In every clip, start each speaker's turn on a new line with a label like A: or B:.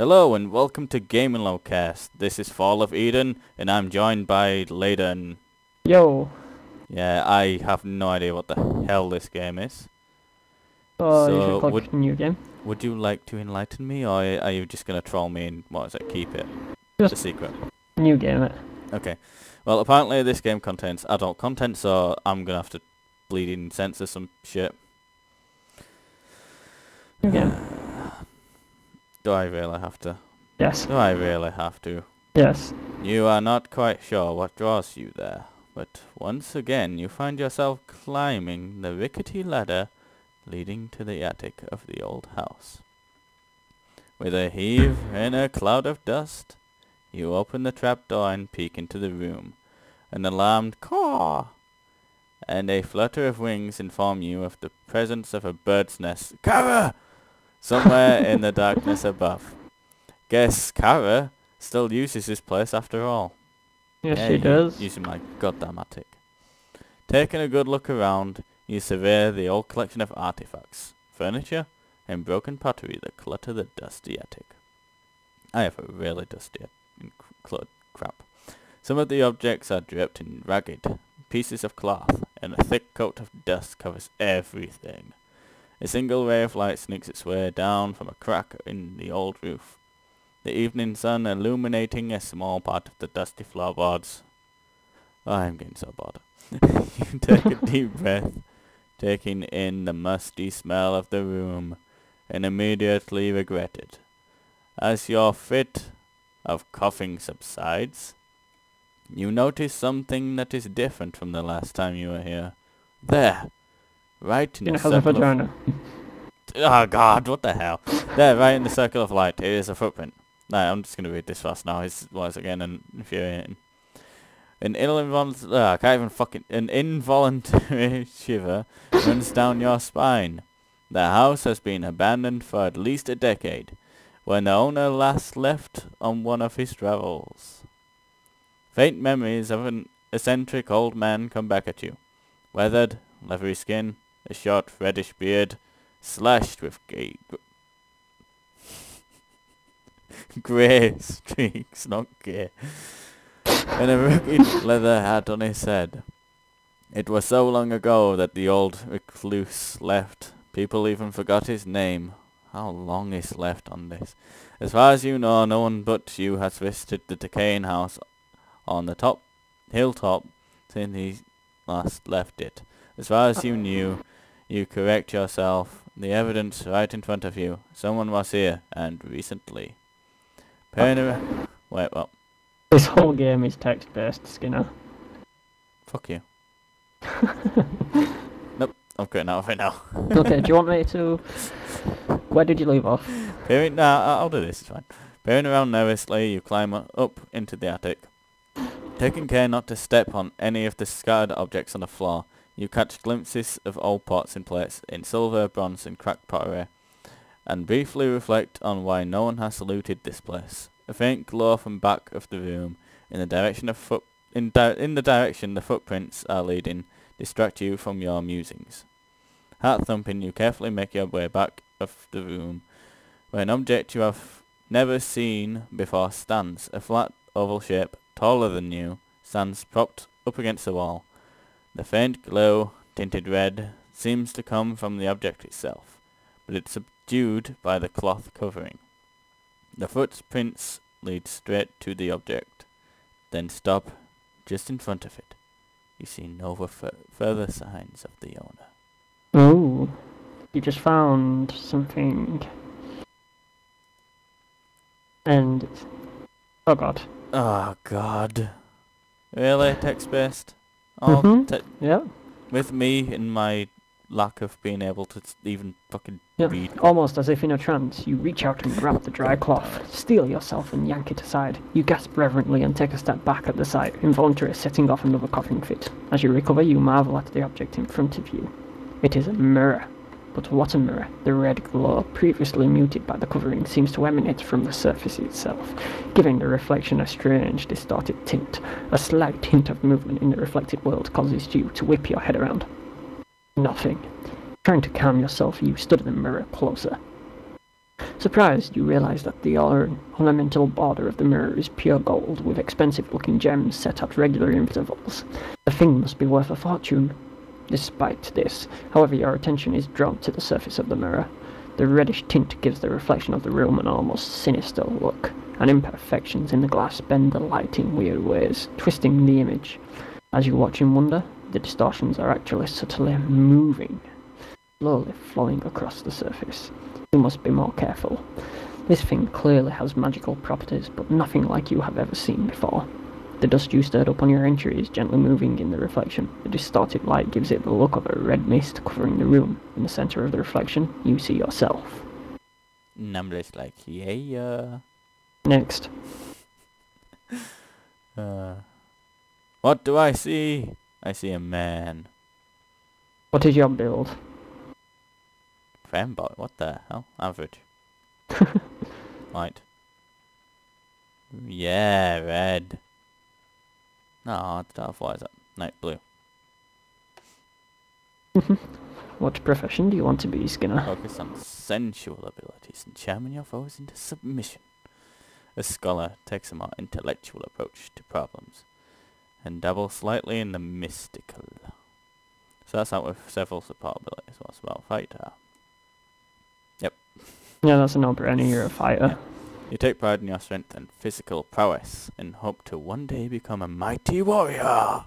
A: Hello and welcome to Gamingload. This is Fall of Eden and I'm joined by Layden.
B: Yo.
A: Yeah, I have no idea what the hell this game is.
B: You should plug a new game.
A: Would you like to enlighten me, or are you just going to troll me and, what is it, keep it
B: Just
A: a secret?
B: New game it.
A: Okay. Well, apparently this game contains adult content, so I'm going to have to bleeding censor some shit.
B: New game.
A: Do I really have to?
B: Yes.
A: Do I really have to?
B: Yes.
A: You are not quite sure what draws you there, but once again you find yourself climbing the rickety ladder leading to the attic of the old house. With a heave and a cloud of dust, you open the trapdoor and peek into the room. An alarmed caw and a flutter of wings inform you of the presence of a bird's nest. Kara! Somewhere in the darkness above. Guess Kara still uses this place after all.
B: Yes,
A: Yeah,
B: she does.
A: Using my goddamn attic. Taking a good look around, you survey the old collection of artifacts, furniture, and broken pottery that clutter the dusty attic. I have a really dusty and cluttered crap. Some of the objects are draped in ragged pieces of cloth, and a thick coat of dust covers everything. A single ray of light sneaks its way down from a crack in the old roof, the evening sun illuminating a small part of the dusty floorboards. Oh, I'm getting so bored. You take a deep breath, taking in the musty smell of the room, and immediately regret it. As your fit of coughing subsides, you notice something that is different from the last time you were here. There! Right in the circle
B: vagina.
A: Oh god, what the hell? There, right in the circle of light, it is a footprint. Right, I'm just going to read this fast now. It's once again infuriating. An involuntary shiver runs down your spine. The house has been abandoned for at least a decade, when the owner last left on one of his travels. Faint memories of an eccentric old man come back at you. Weathered, leathery skin, a short reddish beard, slashed with grey streaks, not gay, and a rugged leather hat on his head. It was so long ago that the old recluse left, people even forgot his name. How long is left on this? As far as you know, no one but you has visited the decaying house on the hilltop since he last left it. As far as you knew, you correct yourself. The evidence right in front of you. Someone was here, and recently. Wait, what?
B: This whole game is text-based, Skinner.
A: Fuck you. Nope, I'm quitting out of it now.
B: Okay, do you want me to... Where did you leave off?
A: I'll do this, it's fine. Peering around nervously, you climb up into the attic. Taking care not to step on any of the scattered objects on the floor, you catch glimpses of old pots and plates in silver, bronze and cracked pottery, and briefly reflect on why no one has saluted this place. A faint glow from back of the room, in the direction the footprints are leading, distract you from your musings. Heart thumping, you carefully make your way back of the room, where an object you have never seen before stands. A flat oval shape, taller than you, stands propped up against the wall. The faint glow, tinted red, seems to come from the object itself, but it's subdued by the cloth covering. The footprints lead straight to the object, then stop just in front of it. You see no further signs of the owner.
B: Oh, you just found something. And... oh god.
A: Oh god. Really? Text-based? Oh,
B: yeah.
A: With me and my lack of being able to even fucking read.
B: Almost as if in a trance, you reach out and grab the dry cloth, steel yourself and yank it aside. You gasp reverently and take a step back at the sight, involuntarily setting off another coughing fit. As you recover, you marvel at the object in front of you. It is a mirror. But what a mirror. The red glow, previously muted by the covering, seems to emanate from the surface itself, giving the reflection a strange, distorted tint. A slight hint of movement in the reflected world causes you to whip your head around. Nothing. Trying to calm yourself, you study the mirror closer. Surprised, you realize that the ornamental border of the mirror is pure gold, with expensive-looking gems set at regular intervals. The thing must be worth a fortune. Despite this, however, your attention is drawn to the surface of the mirror. The reddish tint gives the reflection of the room an almost sinister look, and imperfections in the glass bend the light in weird ways, twisting the image. As you watch in wonder, the distortions are actually subtly moving, slowly flowing across the surface. You must be more careful. This thing clearly has magical properties, but nothing like you have ever seen before. The dust you stirred up on your entry is gently moving in the reflection. The distorted light gives it the look of a red mist covering the room. In the center of the reflection, you see yourself.
A: Numbers like, yeah.
B: Next.
A: What do I see? I see a man.
B: What is your build?
A: Femboy, what the hell? Average. Right. Yeah, red. No, what is that? No, blue.
B: What profession do you want to be, Skinner?
A: Focus on sensual abilities and charming your foes into submission. A scholar takes a more intellectual approach to problems and dabbles slightly in the mystical. So that's out with several support abilities. What's about fighter? Yep.
B: Yeah, that's a no-brainer. You're a fighter.
A: Yeah. You take pride in your strength and physical prowess and hope to one day become a mighty warrior.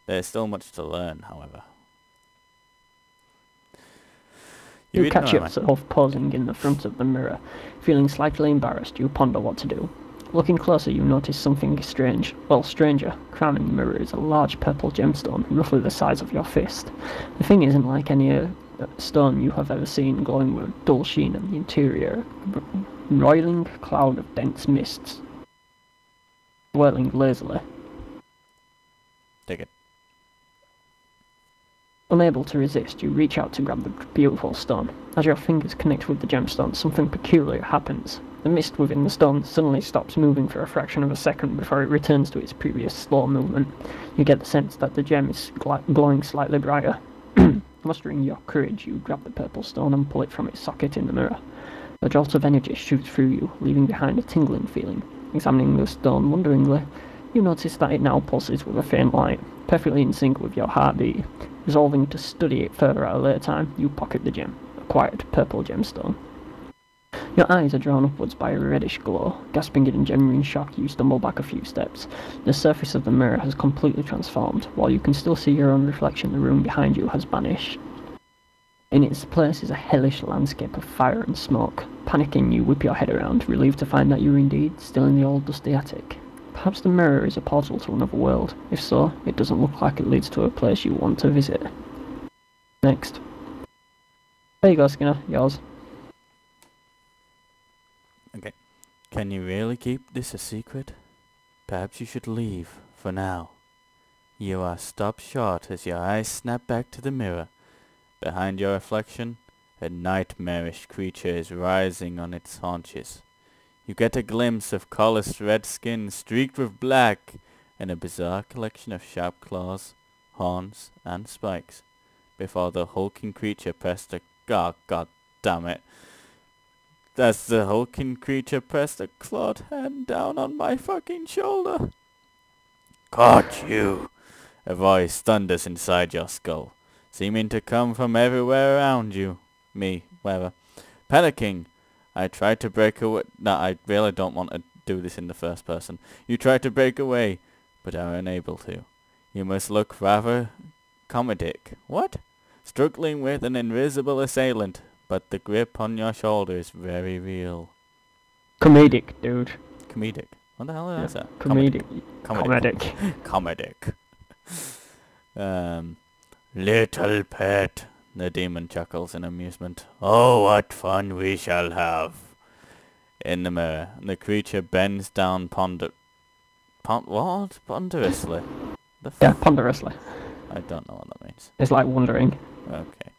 A: There is still much to learn, however.
B: You catch yourself posing in the front of the mirror. Feeling slightly embarrassed, you ponder what to do. Looking closer, you notice something strange. Well, stranger. Crowning the mirror is a large purple gemstone, roughly the size of your fist. The thing isn't like any stone you have ever seen, glowing with a dull sheen in the interior. Roiling cloud of dense mists, whirling lazily.
A: Take it.
B: Unable to resist, you reach out to grab the beautiful stone. As your fingers connect with the gemstone, something peculiar happens. The mist within the stone suddenly stops moving for a fraction of a second before it returns to its previous slow movement. You get the sense that the gem is glowing slightly brighter. Mustering your courage, you grab the purple stone and pull it from its socket in the mirror. A jolt of energy shoots through you, leaving behind a tingling feeling. Examining the stone wonderingly, you notice that it now pulses with a faint light, perfectly in sync with your heartbeat. Resolving to study it further at a later time, you pocket the gem, a quiet purple gemstone. Your eyes are drawn upwards by a reddish glow. Gasping in genuine shock, you stumble back a few steps. The surface of the mirror has completely transformed. While you can still see your own reflection, the room behind you has vanished. In its place is a hellish landscape of fire and smoke. Panicking, you whip your head around, relieved to find that you're indeed still in the old dusty attic. Perhaps the mirror is a portal to another world. If so, it doesn't look like it leads to a place you want to visit. Next. There you go, Skinner. Yours.
A: Okay. Can you really keep this a secret? Perhaps you should leave, for now. You are stopped short as your eyes snap back to the mirror. Behind your reflection, a nightmarish creature is rising on its haunches. You get a glimpse of colorless red skin streaked with black and a bizarre collection of sharp claws, horns, and spikes, before the hulking creature pressed a... Oh, god damn it. That's the hulking creature pressed a clawed hand down on my fucking shoulder. Caught you! A voice thunders inside your skull, seeming to come from everywhere around you. Me, wherever. Panicking, I tried to break away. No, I really don't want to do this in the first person. You tried to break away, but are unable to. You must look rather comedic. What? Struggling with an invisible assailant, but the grip on your shoulder is very real.
B: Comedic, dude.
A: Comedic. What the hell is that?
B: Comedic.
A: Comedic. Little pet. The demon chuckles in amusement. Oh, what fun we shall have. In the mirror, the creature bends down ponderously.
B: Yeah, ponderously.
A: I don't know what that means.
B: It's like wondering.
A: Okay.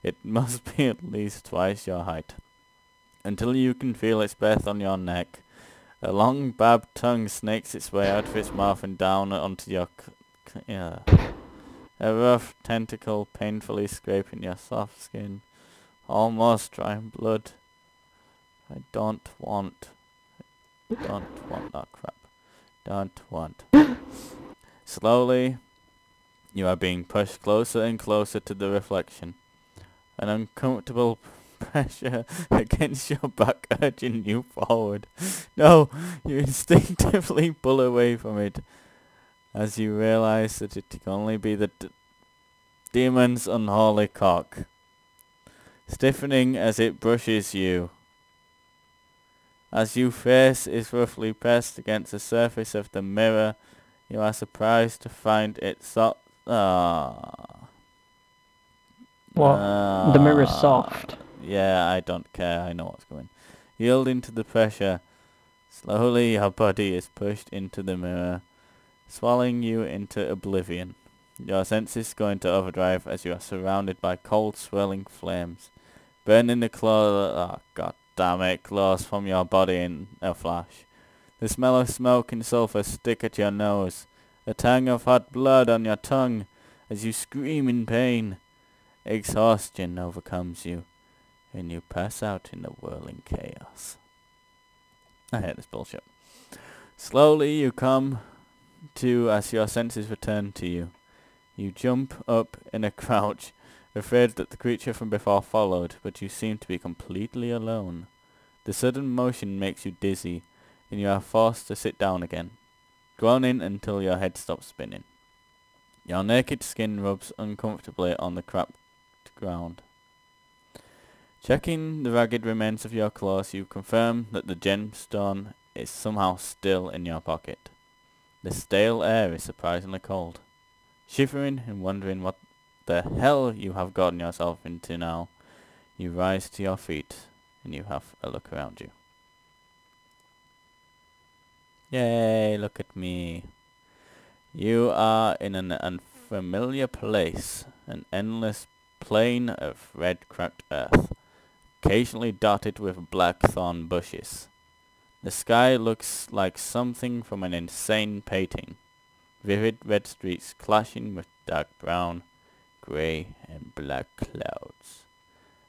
A: It must be at least twice your height. Until you can feel its breath on your neck. A long barbed tongue snakes its way out of its mouth and down onto your... A rough tentacle painfully scraping your soft skin, almost drying blood. I don't want that crap. Don't want. Slowly, you are being pushed closer and closer to the reflection. An uncomfortable pressure against your back urging you forward. No, you instinctively pull away from it as you realize that it can only be the demon's unholy cock, stiffening as it brushes you. As your face is roughly pressed against the surface of the mirror, you are surprised to find it soft.
B: What? The mirror's soft.
A: Yeah, I don't care. I know what's going. Yielding to the pressure, slowly your body is pushed into the mirror, swallowing you into oblivion. Your senses go into overdrive as you are surrounded by cold, swirling flames, burning the claws. Oh, god damn it! Claws from your body in a flash. The smell of smoke and sulfur stick at your nose. A tang of hot blood on your tongue as you scream in pain. Exhaustion overcomes you, and you pass out in the whirling chaos. I hate this bullshit. Slowly you come to as your senses return to you. You jump up in a crouch, afraid that the creature from before followed, but you seem to be completely alone. The sudden motion makes you dizzy, and you are forced to sit down again, groaning until your head stops spinning. Your naked skin rubs uncomfortably on the cracked ground. Checking the ragged remains of your clothes, you confirm that the gemstone is somehow still in your pocket. The stale air is surprisingly cold. Shivering and wondering what the hell you have gotten yourself into now, you rise to your feet and you have a look around you. Yay, look at me. You are in an unfamiliar place, an endless plain of red cracked earth, occasionally dotted with black thorn bushes. The sky looks like something from an insane painting. Vivid red streaks clashing with dark brown, grey and black clouds.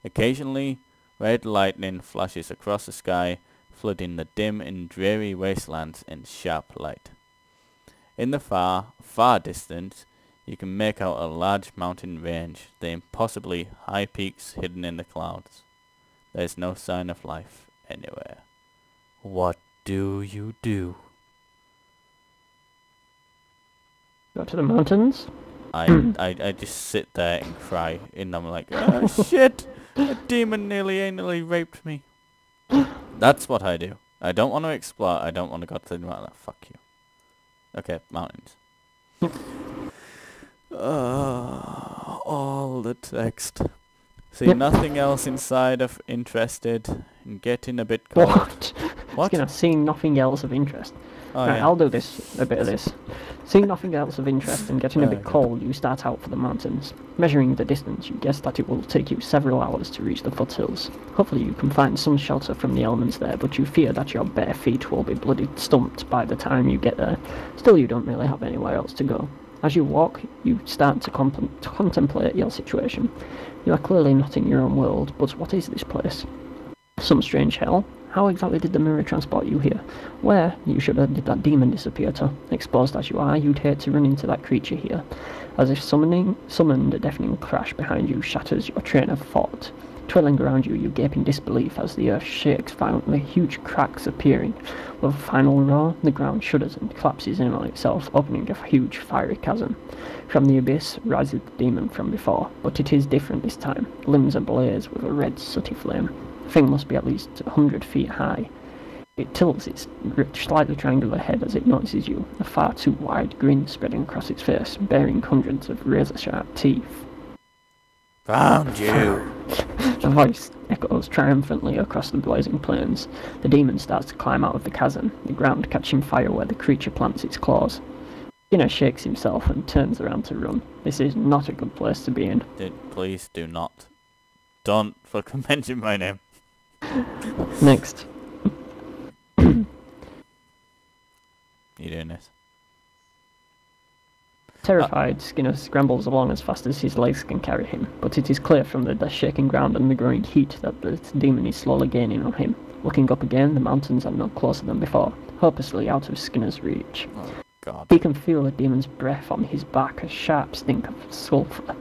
A: Occasionally, red lightning flashes across the sky, flooding the dim and dreary wastelands in sharp light. In the far, far distance, you can make out a large mountain range, the impossibly high peaks hidden in the clouds. There is no sign of life anywhere. What do you do?
B: Go to the mountains?
A: I just sit there and cry, and I'm like, oh shit! A demon nearly anally raped me. That's what I do. I don't want to explore, I don't want to go to the mountain. Fuck you. Okay, mountains. All the text. See nothing else inside of interested, and getting a bit cold.
B: What?
A: What?
B: It's gonna see nothing else of interest.
A: Oh,
B: Right,
A: yeah.
B: I'll do this, a bit of this. Seeing nothing else of interest and getting a bit
A: Okay.
B: cold, you start out for the mountains. Measuring the distance, you guess that it will take you several hours to reach the foothills. Hopefully you can find some shelter from the elements there, but you fear that your bare feet will be bloody stumped by the time you get there. Still, you don't really have anywhere else to go. As you walk, you start to contemplate your situation. You are clearly not in your own world, but what is this place? Some strange hell? How exactly did the mirror transport you here? Where, you should have, did that demon disappear to? Exposed as you are, you'd hate to run into that creature here. As if summoned, a deafening crash behind you shatters your train of thought. Twirling around you, you gape in disbelief as the earth shakes violently, huge cracks appearing. With a final roar, the ground shudders and collapses in on itself, opening a huge fiery chasm. From the abyss rises the demon from before, but it is different this time. Limbs ablaze with a red sooty flame. The thing must be at least 100 feet high. It tilts its slightly triangular head as it notices you, a far too wide grin spreading across its face, bearing hundreds of razor-sharp teeth.
A: Found you!
B: The voice echoes triumphantly across the blazing plains. The demon starts to climb out of the chasm, the ground catching fire where the creature plants its claws. Skinner shakes himself and turns around to run. This is not a good place to be in.
A: Please do not. Don't fucking mention my name.
B: Next.
A: You doing this?
B: Terrified, Skinner scrambles along as fast as his legs can carry him, but it is clear from the shaking ground and the growing heat that the demon is slowly gaining on him. Looking up again, the mountains are no closer than before, hopelessly out of Skinner's reach.
A: Oh, God.
B: He can feel the demon's breath on his back, a sharp stink of sulphur.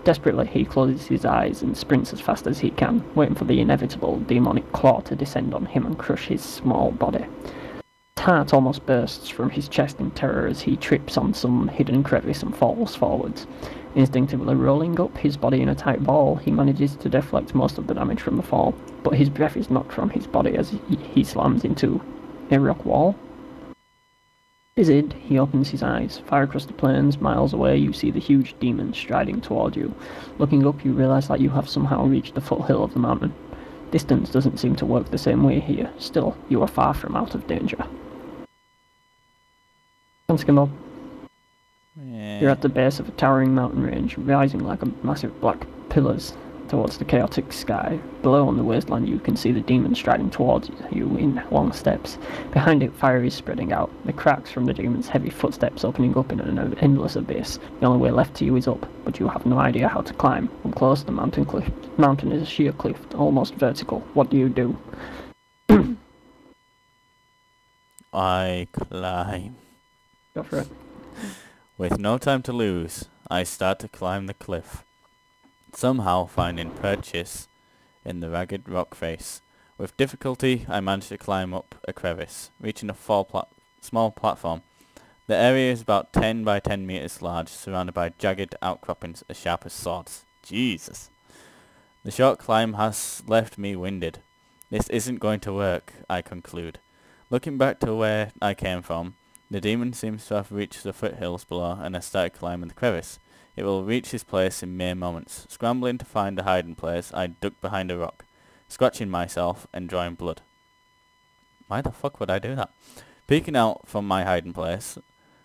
B: Desperately, he closes his eyes and sprints as fast as he can, waiting for the inevitable demonic claw to descend on him and crush his small body. His heart almost bursts from his chest in terror as he trips on some hidden crevice and falls forwards. Instinctively rolling up his body in a tight ball, he manages to deflect most of the damage from the fall, but his breath is knocked from his body as he slams into a rock wall. Dizzied, he opens his eyes. Far across the plains, miles away, you see the huge demon striding toward you. Looking up, you realise that you have somehow reached the foothill of the mountain. Distance doesn't seem to work the same way here. Still, you are far from out of danger. Bob.
A: Yeah.
B: You're at the base of a towering mountain range, rising like a massive black pillars towards the chaotic sky. Below on the wasteland you can see the demon striding towards you in long steps. Behind it, fire is spreading out, the cracks from the demon's heavy footsteps opening up in an endless abyss. The only way left to you is up, but you have no idea how to climb. Up close, the mountain is a sheer cliff, almost vertical. What do you do?
A: I climb.
B: Go for it.
A: With no time to lose, I start to climb the cliff, somehow finding purchase in the ragged rock face. With difficulty, I manage to climb up a crevice, reaching a small platform. The area is about 10 by 10 meters large, surrounded by jagged outcroppings as sharp as swords. Jesus. The short climb has left me winded. This isn't going to work, I conclude. Looking back to where I came from, the demon seems to have reached the foothills below and has started climbing the crevice. It will reach his place in mere moments. Scrambling to find a hiding place, I duck behind a rock, scratching myself and drawing blood. Why the fuck would I do that? Peeking out from my hiding place,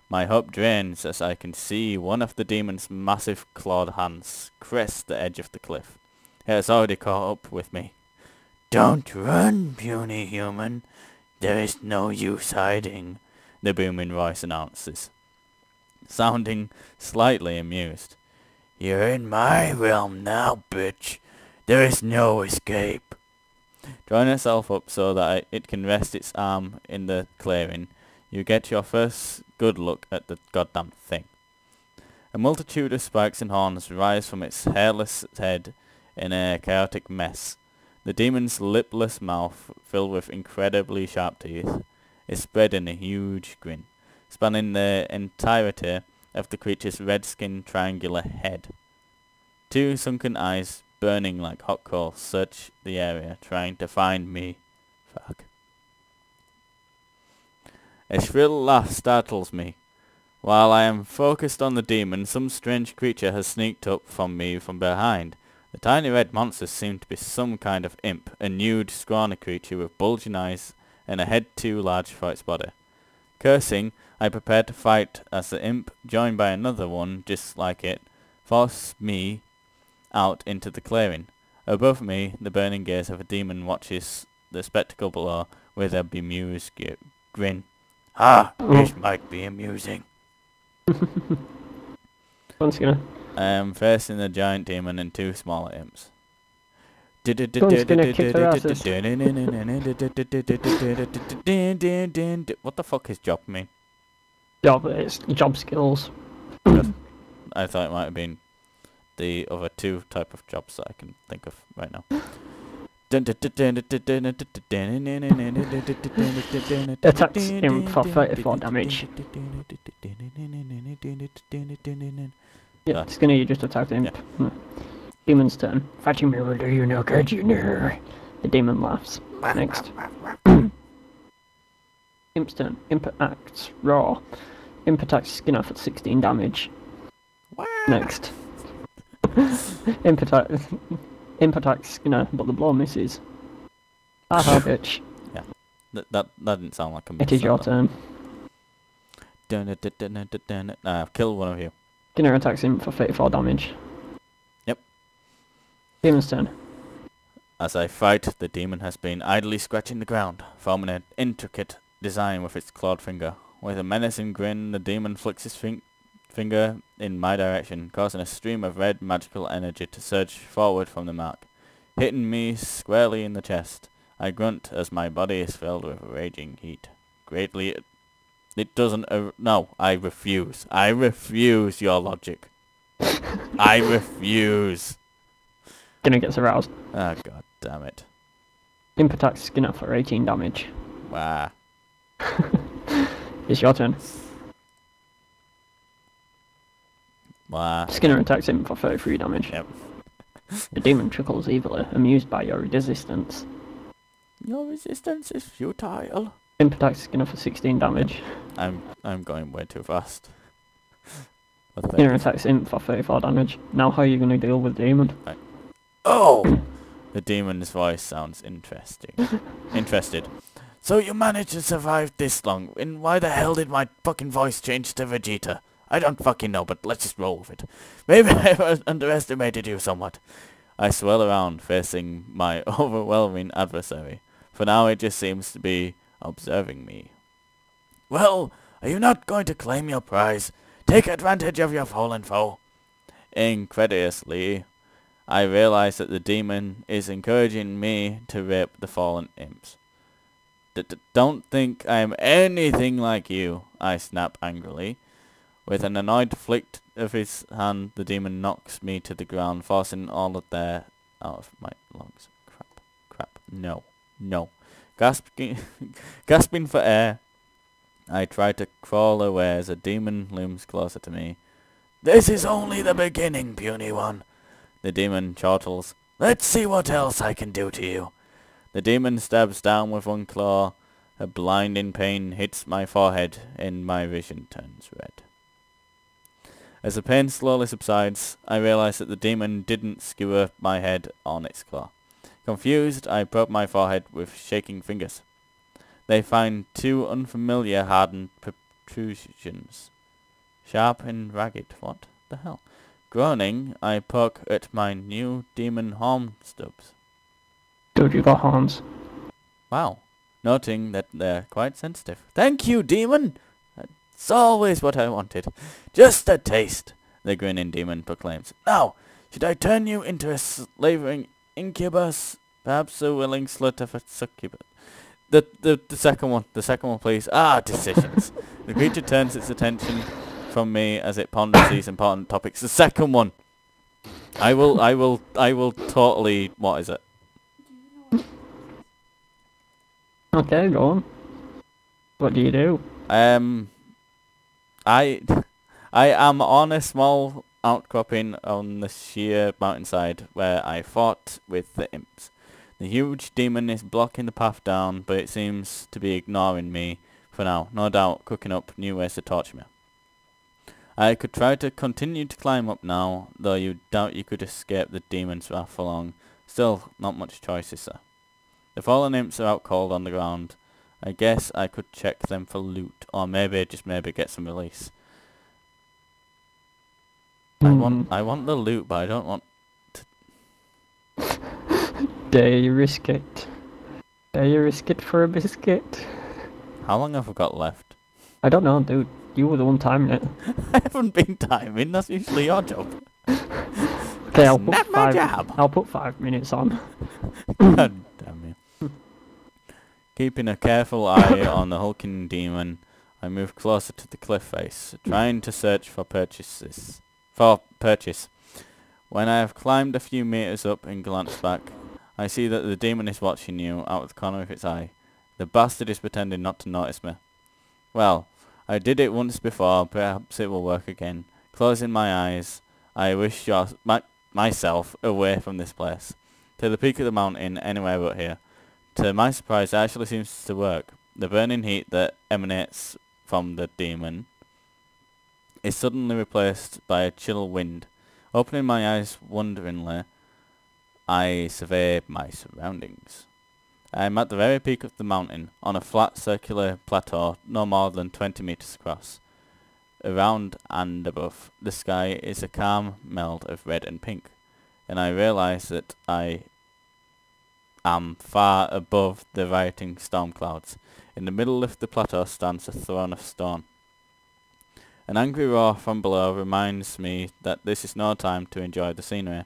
A: my hope drains as I can see one of the demon's massive clawed hands crest the edge of the cliff. It has already caught up with me. "Don't run, puny human. There is no use hiding," the booming voice announces, sounding slightly amused. "You're in my realm now, bitch. There is no escape." Drawing herself up so that it can rest its arm in the clearing, you get your first good look at the goddamn thing. A multitude of spikes and horns rise from its hairless head in a chaotic mess. The demon's lipless mouth, filled with incredibly sharp teeth, is spread in a huge grin, spanning the entirety of the creature's red-skinned triangular head. Two sunken eyes, burning like hot coals, search the area, trying to find me. Fuck. A shrill laugh startles me. While I am focused on the demon, some strange creature has sneaked up from me from behind. The tiny red monsters seem to be some kind of imp, a nude, scrawny creature with bulging eyes and a head too large for its body. Cursing, I prepare to fight as the imp, joined by another one just like it, force me out into the clearing. Above me, the burning gaze of a demon watches the spectacle below with a bemused grin. "Ah, this might be amusing."
B: Once again.
A: I am facing the giant demon and two smaller imps.
B: Gun's gonna kick their asses.
A: What the fuck is job mean?
B: It's job skills.
A: I thought it might have been the other two type of jobs that I can think of right now.
B: Attacks imp for 34 damage. Yeah, Skinner, you just attacked imp. Yeah. Demon's turn. Fighting me will do you no good, you know. The demon laughs. Next. Imp's turn. Imp acts raw. Imp attacks Skinner for 16 damage. Next. Imp attacks Skinner, but the blow misses. Haha, bitch.
A: Yeah, that didn't sound like a miss.
B: It is your turn.
A: I've killed one of you.
B: Skinner attacks him for 34 damage.
A: Yep.
B: Demon's turn.
A: As I fight, the demon has been idly scratching the ground, forming an intricate design with its clawed finger. With a menacing grin, the demon flicks his finger in my direction, causing a stream of red magical energy to surge forward from the mark, hitting me squarely in the chest. I grunt as my body is filled with raging heat. Greatly... It doesn't... no, I refuse. I refuse your logic. I refuse.
B: Skinner gets aroused.
A: Oh, god damn it.
B: Imp attacks Skinner for 18 damage.
A: Wow.
B: It's your turn.
A: Wow.
B: Skinner attacks him for 33 damage.
A: Yep.
B: The demon chuckles evilly, amused by your resistance.
A: Your resistance is futile.
B: Imp attacks Skinner for 16 damage.
A: I'm going way too fast.
B: Skinner attacks Imp for 34 damage. Now how are you going to deal with the demon?
A: Right. Oh! The demon's voice sounds interesting. Interested. So you managed to survive this long, and why the hell did my fucking voice change to Vegeta? I don't fucking know, but let's just roll with it. Maybe I underestimated you somewhat. I swirl around, facing my overwhelming adversary. For now it just seems to be observing me. Well, are you not going to claim your prize? Take advantage of your fallen foe. Incredulously, I realize that the demon is encouraging me to rape the fallen imps. Don't think I am anything like you, I snap angrily. With an annoyed flick of his hand, the demon knocks me to the ground, forcing all of the air out of my lungs. Crap. No. Gasping for air, I try to crawl away as a demon looms closer to me. This is only the beginning, puny one. The demon chortles. Let's see what else I can do to you. The demon stabs down with one claw. A blinding pain hits my forehead and my vision turns red. As the pain slowly subsides, I realize that the demon didn't skewer my head on its claw. Confused, I probe my forehead with shaking fingers. They find two unfamiliar hardened protrusions. Sharp and ragged. What the hell? Groaning, I poke at my new demon horn stubs.
B: Dude, you got horns.
A: Wow. Noting that they're quite sensitive. Thank you, demon! That's always what I wanted. Just a taste, the grinning demon proclaims. Now, should I turn you into a slavering incubus? Perhaps a willing slut of a succubus? The second one, please. Decisions. The creature turns its attention from me as it ponders these important topics. The second one. I will totally, what is it?
B: Okay, go on. What do you do?
A: I am on a small outcropping on the sheer mountainside where I fought with the imps. The huge demon is blocking the path down, but it seems to be ignoring me for now, no doubt cooking up new ways to torture me. I could try to continue to climb up now, though you doubt you could escape the demon's wrath for long. Still, not much choice, is there? The fallen imps are out cold on the ground. I guess I could check them for loot, or maybe get some release. I want the loot, but I don't want to...
B: Dare you risk it? Dare you risk it for a biscuit?
A: How long have we got left?
B: I don't know, dude. You were the one timing it.
A: I haven't been timing, that's usually your job.
B: Okay, I'll put 5 minutes on.
A: God damn you. Keeping a careful eye on the hulking demon, I move closer to the cliff face, trying to search for purchase. When I have climbed a few meters up and glanced back, I see that the demon is watching you out of the corner of its eye. The bastard is pretending not to notice me. Well, I did it once before, perhaps it will work again. Closing my eyes, I wish myself away from this place. To the peak of the mountain, anywhere but here. To my surprise, it actually seems to work. The burning heat that emanates from the demon is suddenly replaced by a chill wind. Opening my eyes wonderingly, I survey my surroundings. I am at the very peak of the mountain, on a flat circular plateau no more than 20 meters across. Around and above the sky is a calm meld of red and pink, and I realize that I am far above the rioting storm clouds. In the middle of the plateau stands a throne of stone. An angry roar from below reminds me that this is no time to enjoy the scenery.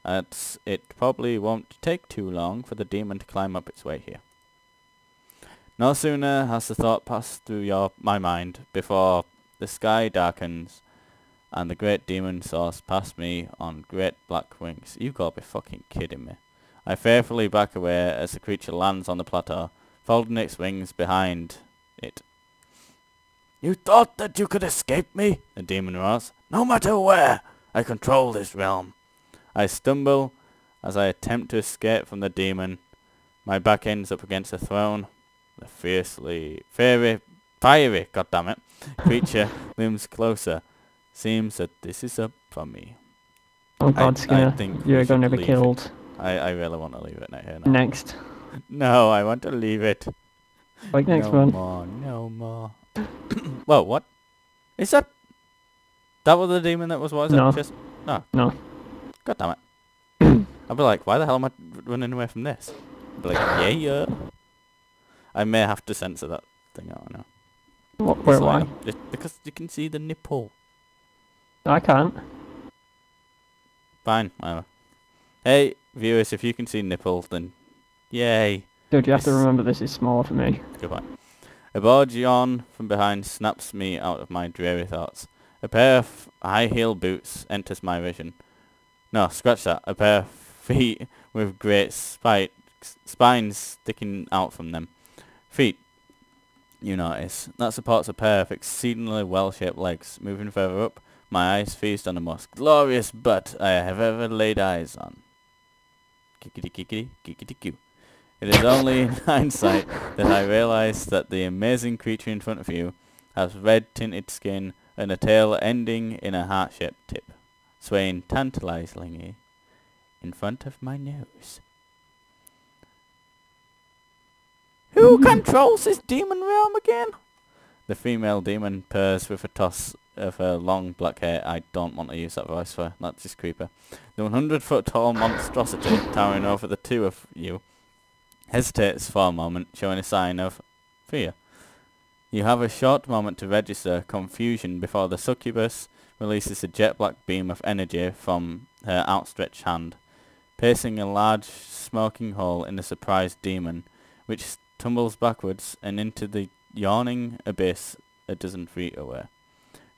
A: it probably won't take too long for the demon to climb up its way here. No sooner has the thought passed through my mind before the sky darkens and the great demon soars past me on great black wings. You gotta be fucking kidding me. I fearfully back away as the creature lands on the plateau, folding its wings behind it. You thought that you could escape me? The demon roars. No matter where, I control this realm. I stumble as I attempt to escape from the demon. My back ends up against the throne. The fiercely, fiery, goddammit, creature looms closer. Seems that this is up for me.
B: Oh God, Skinner, you're going to be killed.
A: I really want to leave it here now.
B: Next.
A: No, I want to leave it.
B: Like next
A: no
B: one.
A: More, no more. Whoa, what? Is that... That was the demon that was what?
B: No.
A: Just... No.
B: No.
A: God damn it. I'll be like, why the hell am I running away from this? I'll be like, yeah. I may have to censor that thing out now.
B: What, where, why?
A: Because you can see the nipple.
B: I can't.
A: Fine, whatever. Hey, viewers, if you can see nipples, then yay.
B: Dude, you have to remember this is smaller for me.
A: Goodbye. A bored yawn from behind snaps me out of my dreary thoughts. A pair of high-heeled boots enters my vision. No, scratch that. A pair of feet with great spines sticking out from them. Feet, you notice. That supports a pair of exceedingly well-shaped legs. Moving further up, my eyes feast on the most glorious butt I have ever laid eyes on. Kickity-kickity-kickity-coo. It is only in hindsight that I realise that the amazing creature in front of you has red-tinted skin and a tail ending in a heart-shaped tip, swaying tantalisingly in front of my nose. Who controls this demon realm again? The female demon purrs with a toss of her long black hair. I don't want to use that voice for, that's just creeper. The 100-foot-tall monstrosity towering over the two of you hesitates for a moment, showing a sign of fear. You have a short moment to register confusion before the succubus releases a jet-black beam of energy from her outstretched hand, piercing a large smoking hole in the surprised demon, which tumbles backwards and into the yawning abyss a dozen feet away.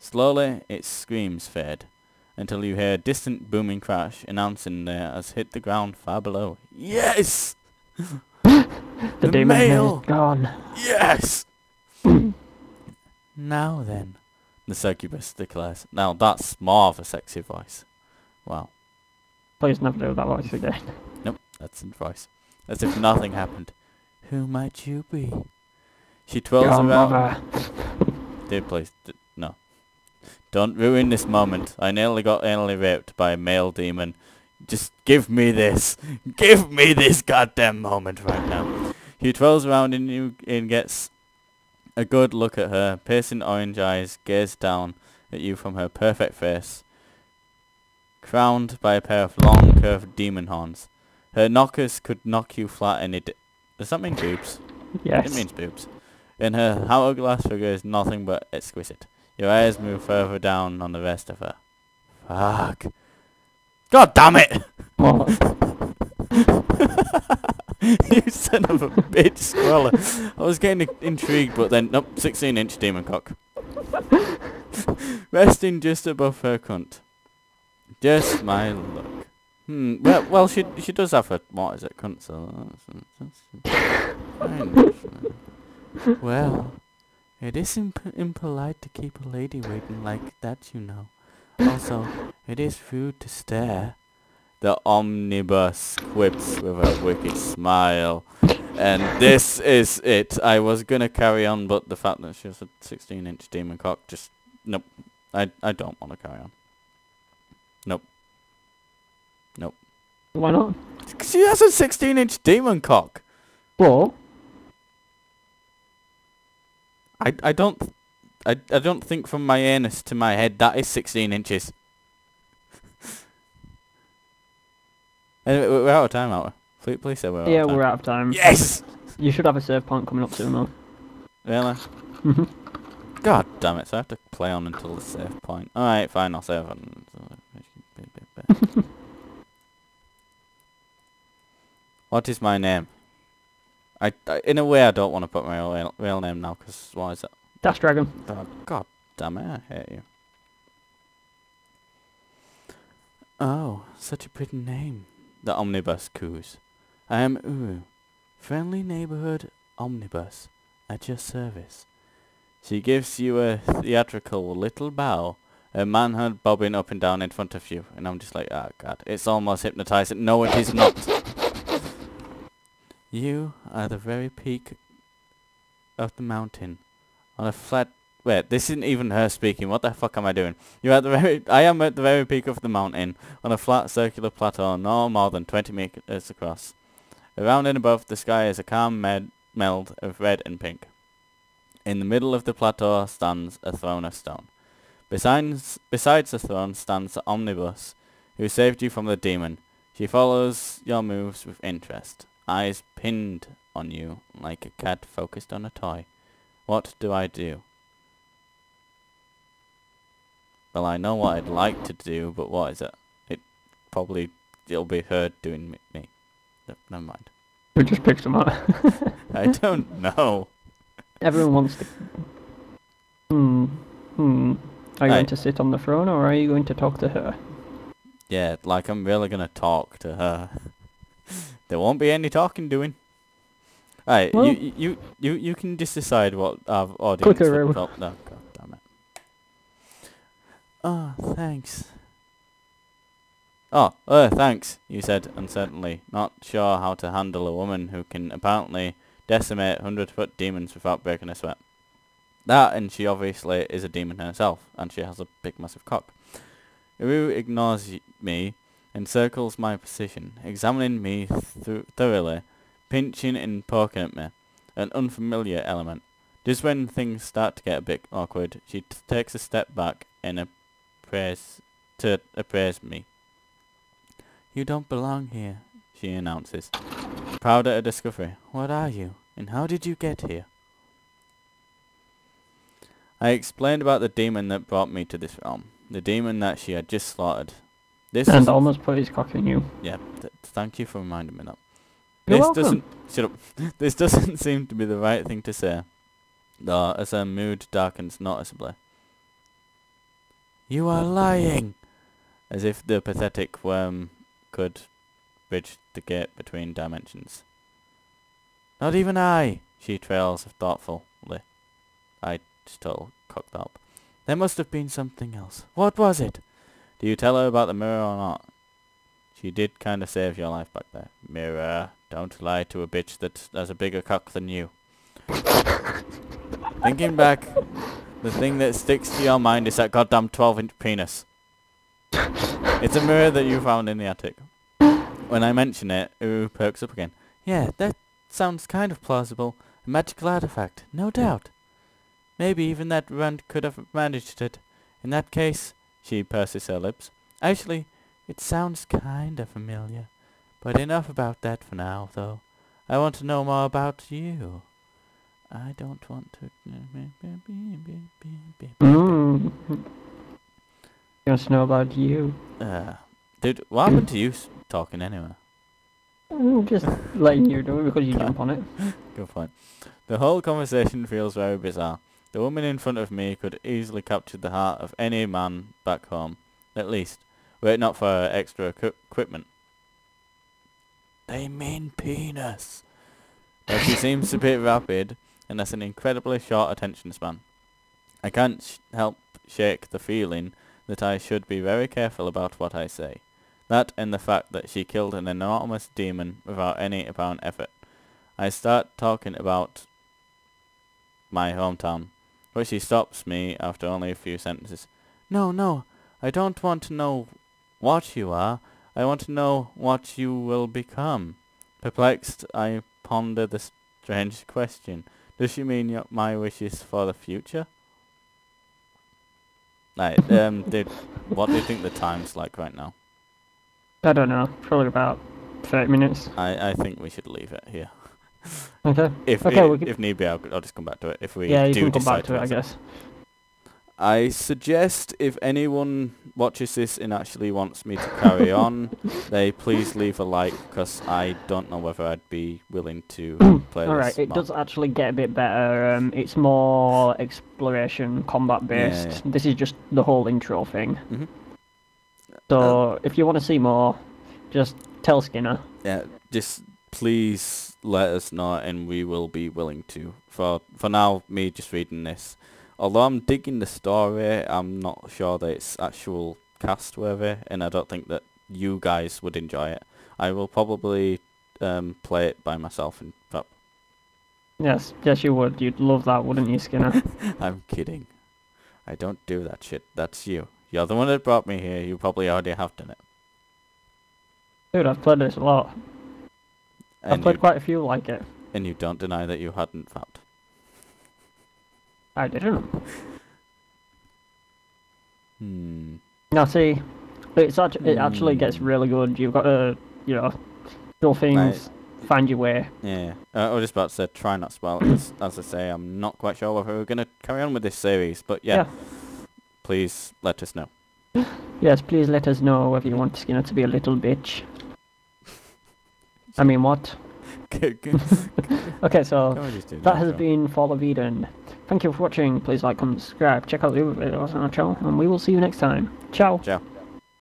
A: Slowly, its screams fade, until you hear a distant booming crash announcing there has hit the ground far below. Yes!
B: The demon
A: male
B: is gone.
A: Yes! Now then, the succubus declares. Now that's more of a sexy voice. Wow.
B: Please never do that voice again.
A: Nope, that's the voice. As if nothing happened. Who might you be? She twirls
B: Your
A: around.
B: mother.
A: Dude, please, no. Don't ruin this moment. I nearly got anally raped by a male demon. Just give me this. Give me this goddamn moment right now. He twirls around and gets a good look at her. Piercing orange eyes gaze down at you from her perfect face, crowned by a pair of long curved demon horns. Her knockers could knock you flat any day. Does that mean boobs?
B: Yes.
A: It means boobs. And her hourglass figure is nothing but exquisite. Your eyes move further down on the rest of her. Fuck. God damn it!
B: What?
A: You son of a bitch, Squirrel. I was getting intrigued, but then, nope, 16-inch demon cock. Resting just above her cunt. Just my luck. Well, she does have a, what is it, cunt, so that's well, it is impolite to keep a lady waiting like that, you know. Also, it is rude to stare. The omnibus quips with a wicked smile. And this is it. I was gonna carry on, but the fact that she has a 16-inch demon cock just... Nope. I don't want to carry on. Nope. Nope.
B: Why not?
A: She has a 16-inch demon cock.
B: Well,
A: I don't think from my anus to my head that is 16 inches. Anyway, we're out of time, aren't we? Please say we're out of time.
B: we're out of time.
A: Yes!
B: You should have a save point coming up soon, though.
A: Really?
B: Mhm.
A: God damn it, so I have to play on until the save point. Alright, fine, I'll save on. What is my name? In a way, I don't want to put my real name now, because why is it?
B: DasDragon.
A: Oh, God damn it, I hate you. Oh, such a pretty name. The omnibus coos. I am Uru, friendly neighborhood omnibus, at your service. She gives you a theatrical little bow, her manhood bobbing up and down in front of you, and I'm just like, oh God, it's almost hypnotizing. No, it is not. You are the very peak of the mountain, on a flat... Wait, this isn't even her speaking. What the fuck am I doing? I am at the very peak of the mountain, on a flat circular plateau no more than 20 meters across. Around and above the sky is a calm meld of red and pink. In the middle of the plateau stands a throne of stone. Besides the throne stands the omnibus, who saved you from the demon. She follows your moves with interest, eyes pinned on you like a cat focused on a toy. What do I do? Well, I know what I'd like to do, but what is it? It'll be her doing me. Never mind.
B: Who just picked him up?
A: I don't know.
B: Everyone wants to... Are you going to sit on the throne, or are you going to talk to her?
A: Yeah, like I'm really gonna talk to her. There won't be any talking doing. Alright, well, you can just decide what our audience would call... No, God damn it. Oh, thanks. Oh, thanks, you said uncertainly, not sure how to handle a woman who can apparently decimate 100-foot demons without breaking a sweat. That, and she obviously is a demon herself, and she has a big massive cock. Uru ignores me and circles my position, examining me thoroughly, pinching and poking at me, an unfamiliar element. Just when things start to get a bit awkward, she takes a step back and appraise me. You don't belong here, she announces, proud at her discovery. What are you, and how did you get here? I explained about the demon that brought me to this realm, the demon that she had just slaughtered.
B: And almost put his cock in you.
A: Yeah, thank you for reminding me that.
B: You're welcome.
A: Shut up. This doesn't seem to be the right thing to say, though, as her mood darkens noticeably. You are lying! As if the pathetic worm could bridge the gate between dimensions. Not even I, she trails thoughtfully. I just total cocked up. There must have been something else. What was it? Do you tell her about the mirror or not? She did kind of save your life back there. Mirror, don't lie to a bitch that has a bigger cock than you. Thinking back, the thing that sticks to your mind is that goddamn 12-inch penis. It's a mirror that you found in the attic. When I mention it, Uru perks up again. Yeah, that sounds kind of plausible. A magical artifact, no doubt. Maybe even that runt could have managed it. In that case, she purses her lips. Actually, it sounds kinda familiar. But enough about that for now, though. I want to know more about you. I don't want to...
B: He wants to know about you.
A: Dude, what happened to you talking anyway?
B: Just letting you do it because you jump on it.
A: Good point. The whole conversation feels very bizarre. The woman in front of me could easily capture the heart of any man back home, at least, were it not for her extra equipment. They mean penis. But she seems a bit rapid, and has an incredibly short attention span. I can't help shake the feeling that I should be very careful about what I say. That and the fact that she killed an enormous demon without any apparent effort. I start talking about my hometown, but she stops me after only a few sentences. No, I don't want to know what you are. I want to know what you will become. Perplexed, I ponder the strange question. Does she mean my wishes for the future? Right, dude, what do you think the time's like right now?
B: I don't know, probably about 30 minutes.
A: I think we should leave it here.
B: Okay.
A: If need be, I'll just come back to it. If we
B: you
A: do
B: can come back
A: decide
B: to it, I guess.
A: I suggest if anyone watches this and actually wants me to carry on, they please leave a like, because I don't know whether I'd be willing to play this.
B: Alright, it does actually get a bit better. It's more exploration, combat based.
A: Yeah.
B: This is just the whole intro thing.
A: Mm-hmm.
B: So if you want to see more, just tell Skinner.
A: Yeah, just please let us know, and we will be willing to. For now, me just reading this. Although I'm digging the story, I'm not sure that it's actual cast worthy, and I don't think that you guys would enjoy it. I will probably play it by myself. In fact,
B: Yes, you would. You'd love that, wouldn't you, Skinner?
A: I'm kidding. I don't do that shit. That's you. You're the one that brought me here. You probably already have done it.
B: Dude, I've played this a lot. I've played quite a few like it.
A: And you don't deny that you hadn't found.
B: I didn't.
A: Now
B: see, it actually gets really good. You've got to, do things, find your way.
A: Yeah. I was just about to say, try not to spoil it. As I say, I'm not quite sure whether we're going to carry on with this series. But yeah, please let us know.
B: Yes, please let us know whether you want Skinner to be a little bitch. I mean, what? Okay, so that has been Fall of Eden. Thank you for watching. Please like, comment, subscribe. Check out the other videos on our channel, and we will see you next time. Ciao.
A: Ciao.